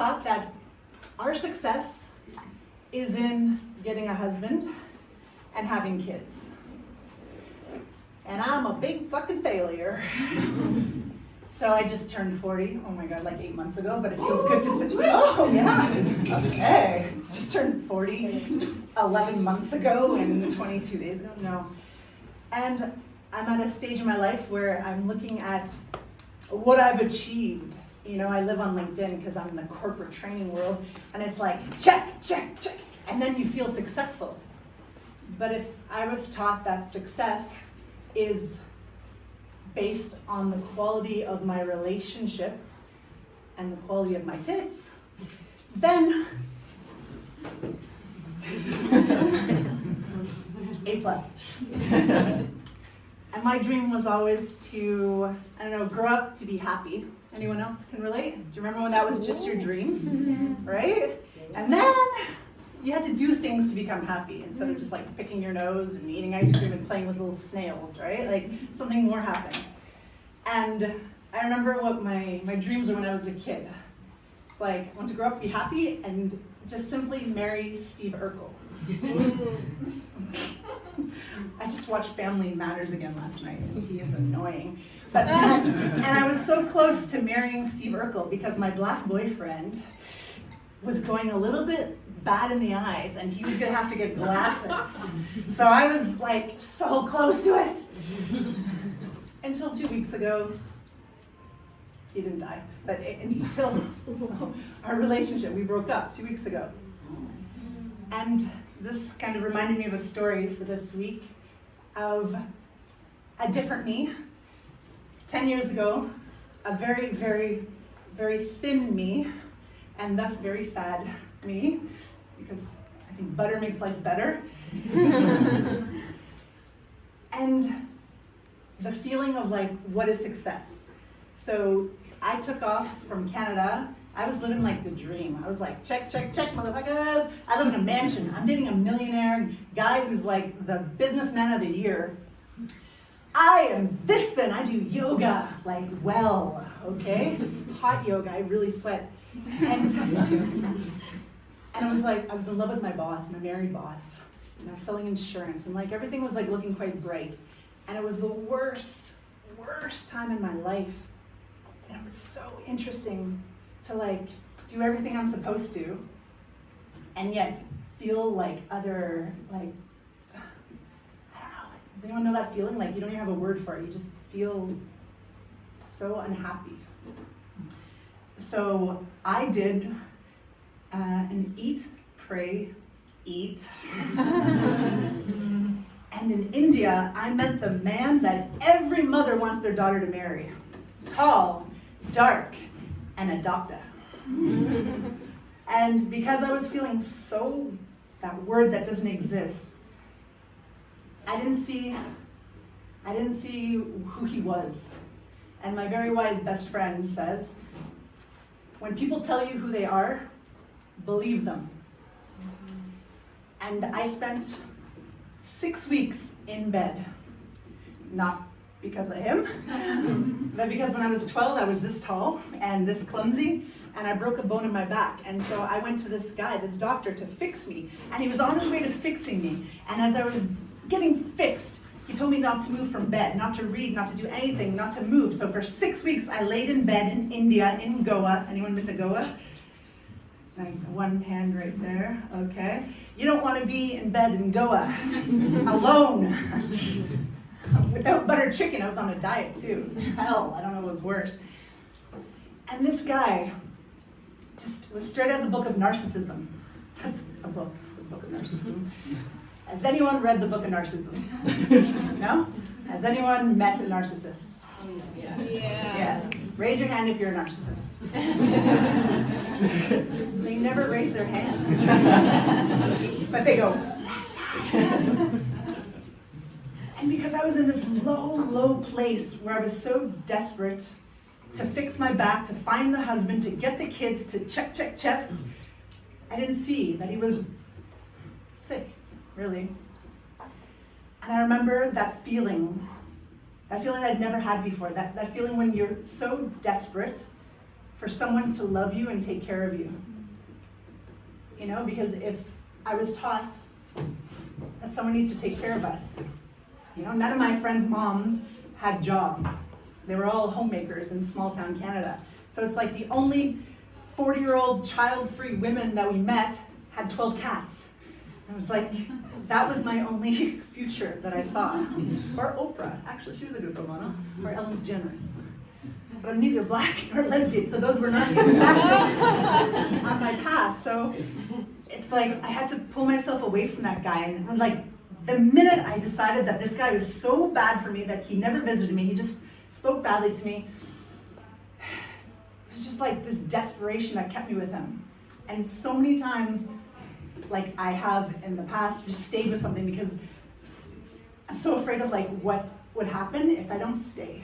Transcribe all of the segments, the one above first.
taught that our success is in getting a husband and having kids. And I'm a big fucking failure. So I just turned 40, oh my God, like 8 months ago, but it feels good to say, oh yeah, hey, just turned 40 11 months ago and 22 days ago, no. And I'm at a stage in my life where I'm looking at what I've achieved. You know, I live on LinkedIn because I'm in the corporate training world, and it's like, check, check, check, and then you feel successful. But if I was taught that success is based on the quality of my relationships and the quality of my tits, then A+. And my dream was always to, I don't know, grow up to be happy. Anyone else can relate? Do you remember when that was just your dream, right? And then you had to do things to become happy instead of just like picking your nose and eating ice cream and playing with little snails, right? Like something more happened. And I remember what my dreams were when I was a kid. It's like, I want to grow up, be happy, and just simply marry Steve Urkel. I just watched Family Matters again last night, and he is annoying. But and I was so close to marrying Steve Urkel because my black boyfriend was going a little bit bad in the eyes, and he was gonna have to get glasses. So I was like so close to it. Until 2 weeks ago, he didn't die, but until our relationship, we broke up 2 weeks ago. And this kind of reminded me of a story for this week of a different me. 10 years ago, a very, very, very thin me, and thus very sad me, because I think butter makes life better. And the feeling of like, what is success? So I took off from Canada. I was living like the dream. I was like, check, check, check, motherfuckers. I live in a mansion. I'm dating a millionaire guy who's like the businessman of the year. I am this thin. I do yoga like well, okay? Hot yoga. I really sweat. And I was like, I was in love with my boss, my married boss. And I was selling insurance, and like everything was like looking quite bright. And it was the worst time in my life. And it was so interesting to like do everything I'm supposed to, and yet feel like other, like, I don't know, does anyone know that feeling? Like you don't even have a word for it, you just feel so unhappy. So I did an eat, pray, eat. And in India, I met the man that every mother wants their daughter to marry. Tall, dark, and a doctor. And because I was feeling so, that word that doesn't exist, I didn't see who he was. And my very wise best friend says, when people tell you who they are, believe them. And I spent 6 weeks in bed, not because of him, but because when I was 12, I was this tall and this clumsy, and I broke a bone in my back. And so I went to this guy, this doctor, to fix me, and he was on his way to fixing me. And as I was getting fixed, he told me not to move from bed, not to read, not to do anything, not to move. So for 6 weeks, I laid in bed in India, in Goa. Anyone been to Goa? Like one hand right there, okay. You don't want to be in bed in Goa, alone, without buttered chicken. I was on a diet too, it was hell, I don't know what was worse. And this guy just was straight out of the book of Narcissism. That's a book, the book of Narcissism. Has anyone read the book of Narcissism? No? Has anyone met a narcissist? Yeah. Yes. Raise your hand if you're a narcissist. They never raise their hands. But they go. And because I was in this low place where I was so desperate to fix my back, to find the husband, to get the kids, to check, I didn't see that he was sick, really. And I remember that feeling I'd never had before, that feeling when you're so desperate for someone to love you and take care of you. You know, because if I was taught that someone needs to take care of us, you know, none of my friends' moms had jobs. They were all homemakers in small town Canada. So it's like the only 40-year-old child-free women that we met had 12 cats. I was like, that was my only future that I saw. Or Oprah, actually, she was a good role model. Or Ellen DeGeneres. But I'm neither black nor lesbian, so those were not exactly on my path. So it's like I had to pull myself away from that guy. And like the minute I decided that this guy was so bad for me that he never visited me, he just spoke badly to me, it was just like this desperation that kept me with him. And so many times, like I have in the past, just stayed with something because I'm so afraid of like what would happen if I don't stay,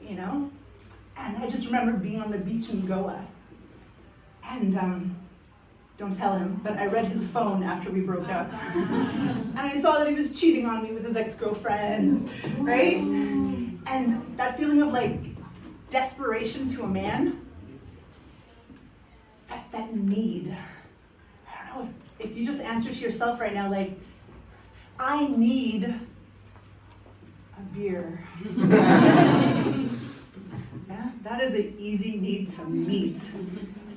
you know? And I just remember being on the beach in Goa, and don't tell him, but I read his phone after we broke up. And I saw that he was cheating on me with his ex-girlfriends, right? And that feeling of like desperation to a man, that need. I don't know if you just answer to yourself right now, like, I need a beer. Yeah, that is an easy need to meet.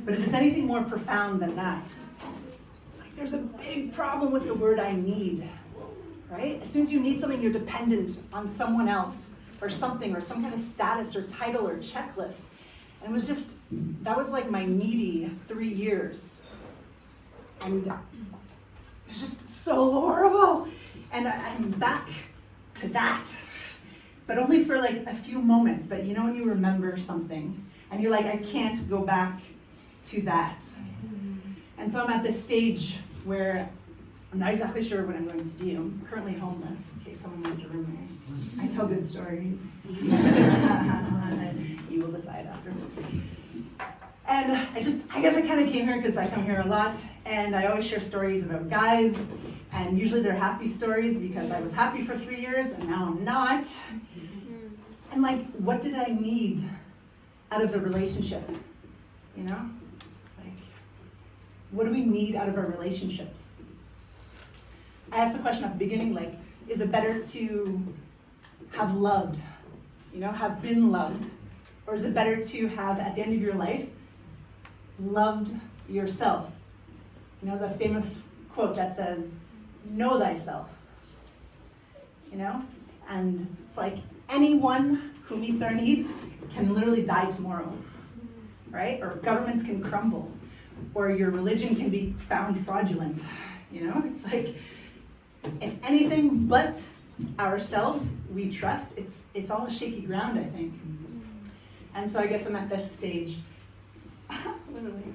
But if it's anything more profound than that, it's like there's a big problem with the word I need, right? As soon as you need something, you're dependent on someone else or something or some kind of status or title or checklist. And it was just, that was like my needy 3 years. And it was just so horrible. And I'm back to that, but only for like a few moments. But you know when you remember something and you're like, I can't go back to that. And so I'm at this stage where I'm not exactly sure what I'm going to do. I'm currently homeless, in case someone needs a roommate. I tell good stories. You will decide after. And I guess I kind of came here because I come here a lot, and I always share stories about guys, and usually they're happy stories because I was happy for 3 years and now I'm not. And like, what did I need out of the relationship? You know? It's like, what do we need out of our relationships? I asked the question at the beginning, like, is it better to have loved, you know, have been loved? Or is it better to have, at the end of your life, loved yourself? You know, the famous quote that says, know thyself. You know? And it's like, anyone who meets our needs can literally die tomorrow, right? Or governments can crumble, or your religion can be found fraudulent. You know? It's like, if anything but ourselves we trust, it's all a shaky ground, I think. And so I guess I'm at this stage. Literally.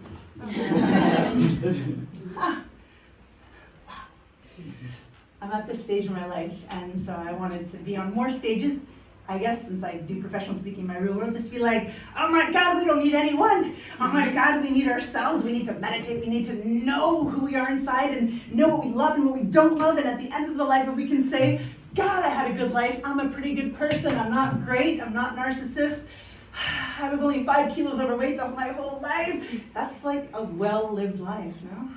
I'm at this stage in my life, and so I wanted to be on more stages, I guess, since I do professional speaking in my real world, just to be like, oh my God, we don't need anyone. Oh my God, we need ourselves. We need to meditate. We need to know who we are inside and know what we love and what we don't love. And at the end of the life, if we can say, God, I had a good life. I'm a pretty good person. I'm not great. I'm not narcissist. I was only 5 kilos overweight my whole life. That's like a well-lived life, no?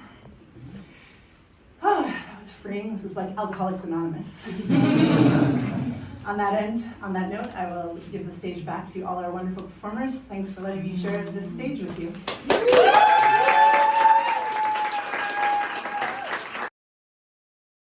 Oh, that was freeing. This is like Alcoholics Anonymous. On that note, I will give the stage back to all our wonderful performers. Thanks for letting me share this stage with you.